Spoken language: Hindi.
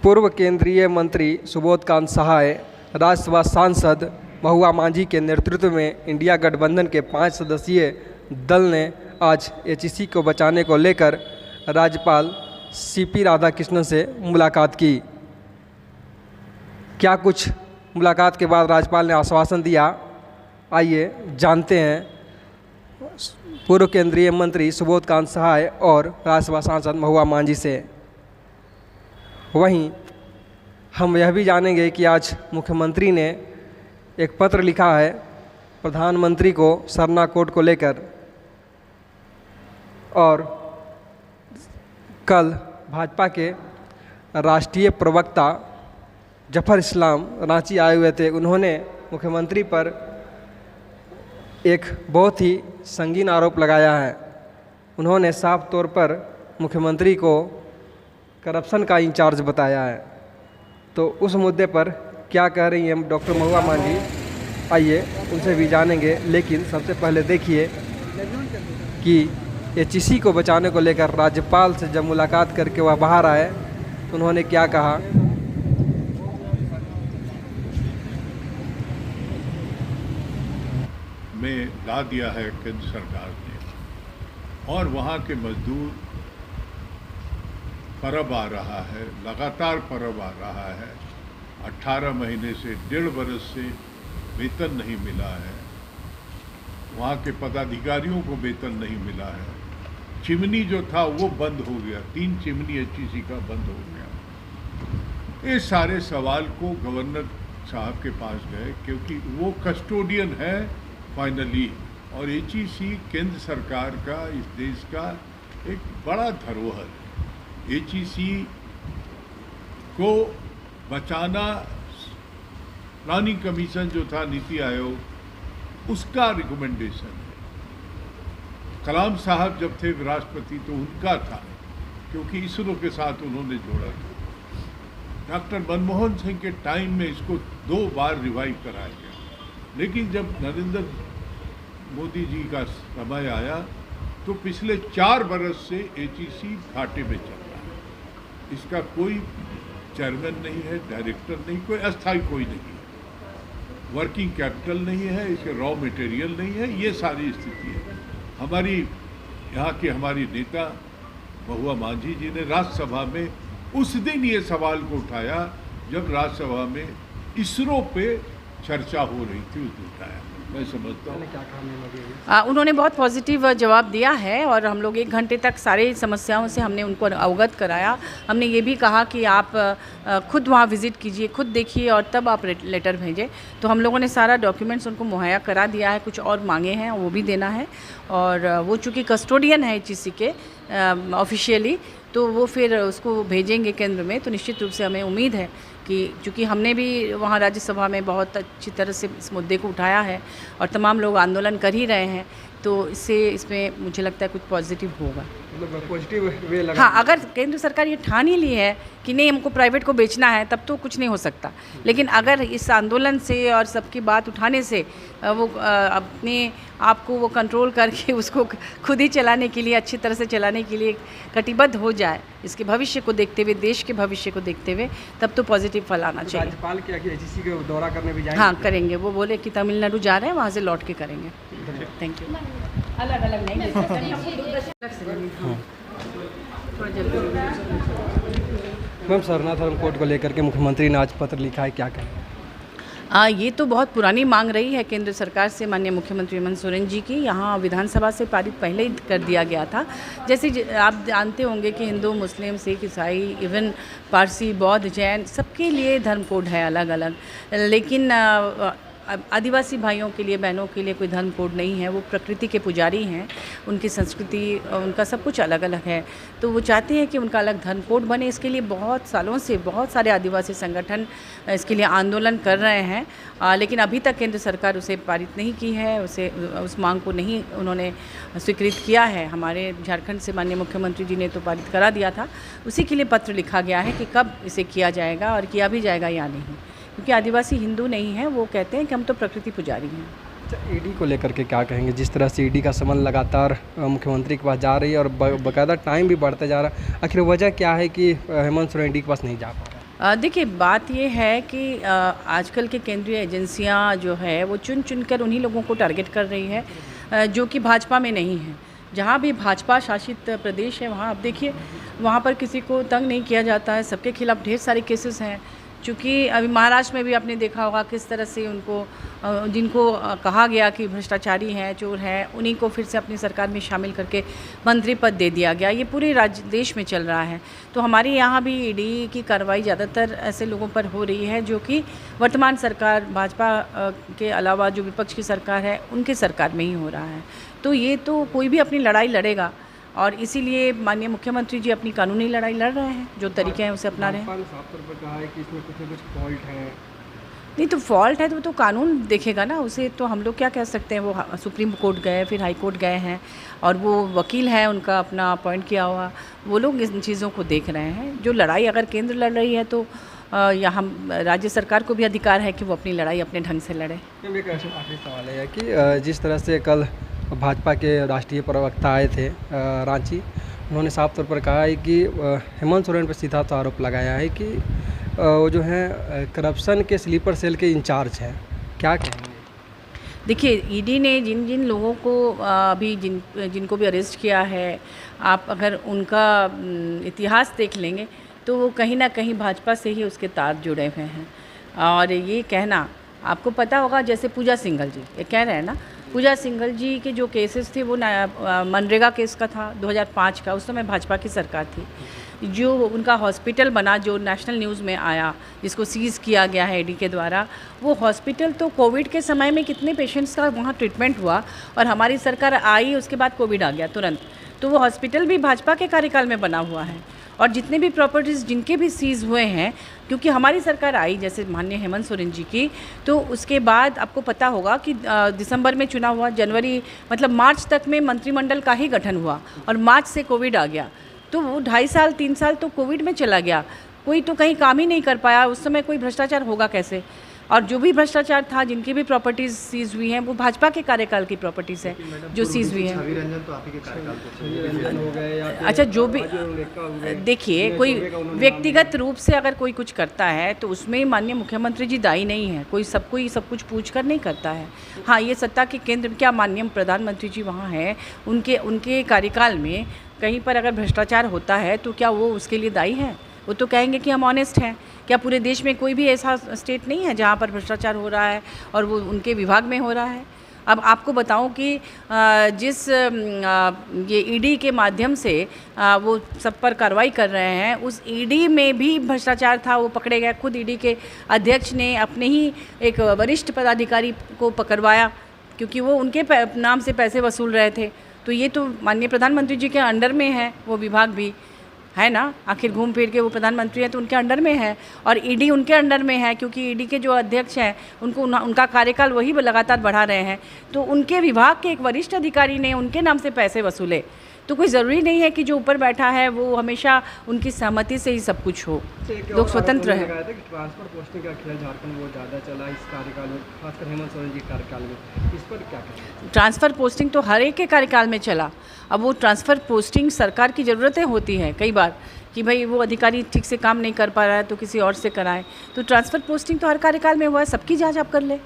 पूर्व केंद्रीय मंत्री सुबोध कांत सहाय, राज्यसभा सांसद महुआ मांझी के नेतृत्व में इंडिया गठबंधन के 5 सदस्यीय दल ने आज एचईसी को बचाने को लेकर राज्यपाल सीपी राधाकृष्णन से मुलाकात की। क्या कुछ मुलाकात के बाद राज्यपाल ने आश्वासन दिया, आइए जानते हैं पूर्व केंद्रीय मंत्री सुबोध कांत सहाय और राज्यसभा सांसद महुआ मांझी से। वहीं हम यह भी जानेंगे कि आज मुख्यमंत्री ने एक पत्र लिखा है प्रधानमंत्री को सरना कोड को लेकर, और कल भाजपा के राष्ट्रीय प्रवक्ता जफर इस्लाम रांची आए हुए थे। उन्होंने मुख्यमंत्री पर एक बहुत ही संगीन आरोप लगाया है। उन्होंने साफ तौर पर मुख्यमंत्री को करप्शन का इंचार्ज बताया है। तो उस मुद्दे पर क्या कह रही हैं डॉक्टर महुआ मांझी, आइए उनसे भी जानेंगे। लेकिन सबसे पहले देखिए कि एचईसी को बचाने को लेकर राज्यपाल से जब मुलाकात करके वह बाहर आए तो उन्होंने क्या कहा। में ला दिया है केंद्र सरकार ने, और वहाँ के मजदूर परब आ रहा है, लगातार परब आ रहा है। 18 महीने से 1.5 बरस से वेतन नहीं मिला है, वहाँ के पदाधिकारियों को वेतन नहीं मिला है। चिमनी जो था वो बंद हो गया, 3 चिमनी एचईसी का बंद हो गया। ये सारे सवाल को गवर्नर साहब के पास गए, क्योंकि वो कस्टोडियन है फाइनली, और एचईसी केंद्र सरकार का, इस देश का एक बड़ा धरोहर है। एचईसी को बचाना प्लानिंग कमीशन जो था, नीति आयोग, उसका रिकमेंडेशन है। कलाम साहब जब थे राष्ट्रपति तो उनका था, क्योंकि इसरो के साथ उन्होंने जोड़ा था। डॉक्टर मनमोहन सिंह के टाइम में इसको 2 बार रिवाइव कराया गया, लेकिन जब नरेंद्र मोदी जी का समय आया तो पिछले 4 बरस से एचईसी घाटे में चल रहा है। इसका कोई चेयरमैन नहीं है, डायरेक्टर नहीं, कोई अस्थायी कोई नहीं है, वर्किंग कैपिटल नहीं है, इसके रॉ मटेरियल नहीं है। ये सारी स्थिति है। हमारी यहाँ के हमारी नेता महुआ मांझी जी ने राज्यसभा में उस दिन ये सवाल को उठाया जब राज्यसभा में इसरो पे चर्चा हो रही थी, उस उठाया। मैं समझता हूँ क्या कहा उन्होंने बहुत पॉजिटिव जवाब दिया है, और हम लोग 1 घंटे तक सारे समस्याओं से हमने उनको अवगत कराया। हमने ये भी कहा कि आप खुद वहाँ विज़िट कीजिए, खुद देखिए और तब आप लेटर भेजें। तो हम लोगों ने सारा डॉक्यूमेंट्स उनको मुहैया करा दिया है। कुछ और मांगे हैं वो भी देना है, और वो चूँकि कस्टोडियन है एचईसी के ऑफिशियली, तो वो फिर उसको भेजेंगे केंद्र में। तो निश्चित रूप से हमें उम्मीद है कि चूँकि हमने भी वहाँ राज्यसभा में बहुत अच्छी तरह से इस मुद्दे को उठाया है और तमाम लोग आंदोलन कर ही रहे हैं, तो इसमें मुझे लगता है कुछ पॉजिटिव होगा। मतलब पॉजिटिव वे लगा। हाँ, अगर केंद्र सरकार ये ठान ही ली है कि नहीं हमको प्राइवेट को बेचना है, तब तो कुछ नहीं हो सकता। लेकिन अगर इस आंदोलन से और सबकी बात उठाने से वो अपने आप को वो कंट्रोल करके उसको खुद ही चलाने के लिए, अच्छी तरह से चलाने के लिए कटिबद्ध हो जाए, इसके भविष्य को देखते हुए, देश के भविष्य को देखते हुए, तब तो पॉजिटिव फल आना चाहिए। राज्यपाल क्या एचईसी का दौरा करने भी जाएंगे? हाँ, करेंगे। वो बोले कि तमिलनाडु जा रहे हैं, वहाँ से लौट के करेंगे। Thank you. अलग अलग नहीं मैम, सरना धर्म कोड को लेकर के मुख्यमंत्री ने आज पत्र लिखा है, क्या कहें? ये तो बहुत पुरानी मांग रही है केंद्र सरकार से, माननीय मुख्यमंत्री हेमंत सोरेन जी की। यहाँ विधानसभा से पारित पहले ही कर दिया गया था। जैसे आप जानते होंगे कि हिंदू, मुस्लिम, सिख, ईसाई, इवन पारसी, बौद्ध, जैन, सबके लिए धर्म कोड है अलग अलग। लेकिन आदिवासी भाइयों के लिए, बहनों के लिए कोई धर्म कोड नहीं है। वो प्रकृति के पुजारी हैं, उनकी संस्कृति, उनका सब कुछ अलग अलग है। तो वो चाहते हैं कि उनका अलग धर्म कोड बने। इसके लिए बहुत सालों से बहुत सारे आदिवासी संगठन इसके लिए आंदोलन कर रहे हैं, लेकिन अभी तक केंद्र सरकार उसे पारित नहीं की है, उस मांग को नहीं उन्होंने स्वीकृत किया है। हमारे झारखंड से माननीय मुख्यमंत्री जी ने तो पारित करा दिया था। उसी के लिए पत्र लिखा गया है कि कब इसे किया जाएगा और किया भी जाएगा या नहीं, क्योंकि आदिवासी हिंदू नहीं है। वो कहते हैं कि हम तो प्रकृति पुजारी हैं। अच्छा, ईडी को लेकर के क्या कहेंगे? जिस तरह से ईडी का समन लगातार मुख्यमंत्री के पास जा रही है और बाकायदा टाइम भी बढ़ता जा रहा है, आखिर वजह क्या है कि हेमंत सोरेन ईडी के पास नहीं जा पा रहा है? देखिए, बात ये है कि आजकल के केंद्रीय एजेंसियां जो है वो चुन चुन कर उन्हीं लोगों को टारगेट कर रही है जो कि भाजपा में नहीं है। जहां भी भाजपा शासित प्रदेश है वहां आप देखिए, वहां पर किसी को तंग नहीं किया जाता है, सबके खिलाफ ढेर सारे केसेस हैं। चूँकि अभी महाराष्ट्र में भी आपने देखा होगा किस तरह से उनको जिनको कहा गया कि भ्रष्टाचारी हैं, चोर हैं, उन्हीं को फिर से अपनी सरकार में शामिल करके मंत्री पद दे दिया गया। ये पूरे राज्य देश में चल रहा है। तो हमारे यहाँ भी ईडी की कार्रवाई ज़्यादातर ऐसे लोगों पर हो रही है जो कि वर्तमान सरकार भाजपा के अलावा जो विपक्ष की सरकार है उनकी सरकार में ही हो रहा है। तो ये तो कोई भी अपनी लड़ाई लड़ेगा और इसीलिए माननीय मुख्यमंत्री जी अपनी कानूनी लड़ाई लड़ रहे हैं, जो तरीके हैं उसे अपना रहे हैं। भाजपा ने साफ तौर पर कहा है कि इसमें कुछ न कुछ फॉल्ट है। नहीं, तो फॉल्ट है तो वो तो कानून देखेगा ना, उसे तो हम लोग क्या कह सकते हैं। वो सुप्रीम कोर्ट गए, फिर हाई कोर्ट गए हैं और वो वकील है उनका अपना अपॉइंट किया हुआ, वो लोग इन चीज़ों को देख रहे हैं। जो लड़ाई अगर केंद्र लड़ रही है तो यहाँ राज्य सरकार को भी अधिकार है कि वो अपनी लड़ाई अपने ढंग से लड़े। मैम, एक आखिरी सवाल है कि जिस तरह से कल भाजपा के राष्ट्रीय प्रवक्ता आए थे रांची, उन्होंने साफ तौर पर कहा है कि हेमंत सोरेन पर सीधा तो आरोप लगाया है कि वो जो है करप्शन के स्लीपर सेल के इंचार्ज हैं। क्या कहेंगे? देखिए, ईडी ने जिन जिन लोगों को अभी जिनको भी अरेस्ट किया है, आप अगर उनका इतिहास देख लेंगे तो वो कहीं ना कहीं भाजपा से ही उसके तार जुड़े हुए हैं। और ये कहना आपको पता होगा, जैसे पूजा सिंघल जी ये कह रहे हैं ना, पूजा सिंघल जी के जो केसेस थे वो मनरेगा केस का था 2005 का, उस समय भाजपा की सरकार थी। जो उनका हॉस्पिटल बना जो नेशनल न्यूज़ में आया, जिसको सीज़ किया गया है ईडी के द्वारा, वो हॉस्पिटल तो कोविड के समय में कितने पेशेंट्स का वहाँ ट्रीटमेंट हुआ और हमारी सरकार आई, उसके बाद कोविड आ गया तुरंत। तो वो हॉस्पिटल भी भाजपा के कार्यकाल में बना हुआ है। और जितने भी प्रॉपर्टीज़ जिनके भी सीज़ हुए हैं, क्योंकि हमारी सरकार आई जैसे माननीय हेमंत सोरेन जी की, तो उसके बाद आपको पता होगा कि दिसंबर में चुनाव हुआ, जनवरी मतलब मार्च तक में मंत्रिमंडल का ही गठन हुआ और मार्च से कोविड आ गया। तो वो 2.5 साल 3 साल तो कोविड में चला गया, कोई तो कहीं काम ही नहीं कर पाया। उस समय कोई भ्रष्टाचार होगा कैसे? और जो भी भ्रष्टाचार था, जिनकी भी प्रॉपर्टीज़ सीज हुई हैं, वो भाजपा के कार्यकाल की प्रॉपर्टीज़ हैं जो सीज हुई हैं। अच्छा, जो भी देखिए, कोई व्यक्तिगत रूप से अगर कोई कुछ करता है तो उसमें माननीय मुख्यमंत्री जी दायी नहीं है। कोई सब कुछ पूछ कर नहीं करता है। हाँ, ये सत्ता के केंद्र क्या माननीय प्रधानमंत्री जी वहाँ हैं, उनके कार्यकाल में कहीं पर अगर भ्रष्टाचार होता है तो क्या वो उसके लिए दायी है? वो तो कहेंगे कि हम ऑनेस्ट हैं। क्या पूरे देश में कोई भी ऐसा स्टेट नहीं है जहाँ पर भ्रष्टाचार हो रहा है और वो उनके विभाग में हो रहा है? अब आपको बताऊं कि जिस ये ईडी के माध्यम से वो सब पर कार्रवाई कर रहे हैं, उस ईडी में भी भ्रष्टाचार था, वो पकड़े गए। खुद ईडी के अध्यक्ष ने अपने ही एक वरिष्ठ पदाधिकारी को पकड़वाया क्योंकि वो उनके नाम से पैसे वसूल रहे थे। तो ये तो माननीय प्रधानमंत्री जी के अंडर में है वो विभाग भी, है ना। आखिर घूम फिर के वो प्रधानमंत्री हैं तो उनके अंडर में है और ईडी उनके अंडर में है, क्योंकि ईडी के जो अध्यक्ष हैं उनका कार्यकाल वही लगातार बढ़ा रहे हैं। तो उनके विभाग के एक वरिष्ठ अधिकारी ने उनके नाम से पैसे वसूले। तो कोई ज़रूरी नहीं है कि जो ऊपर बैठा है वो हमेशा उनकी सहमति से ही सब कुछ हो। लोग स्वतंत्र हैं। ट्रांसफर पोस्टिंग का खेल झारखंड वो ज़्यादा चला इस कार्यकाल में, खासकर हेमंत सोरेन जी कार्यकाल में, इस पर क्या कहें? ट्रांसफ़र पोस्टिंग तो हर एक के कार्यकाल में चला। अब वो ट्रांसफ़र पोस्टिंग सरकार की ज़रूरतें होती हैं कई बार कि भाई वो अधिकारी ठीक से काम नहीं कर पा रहा है तो किसी और से कराएं। तो ट्रांसफ़र पोस्टिंग तो हर कार्यकाल में हुआ है, सबकी जांच आप कर ले।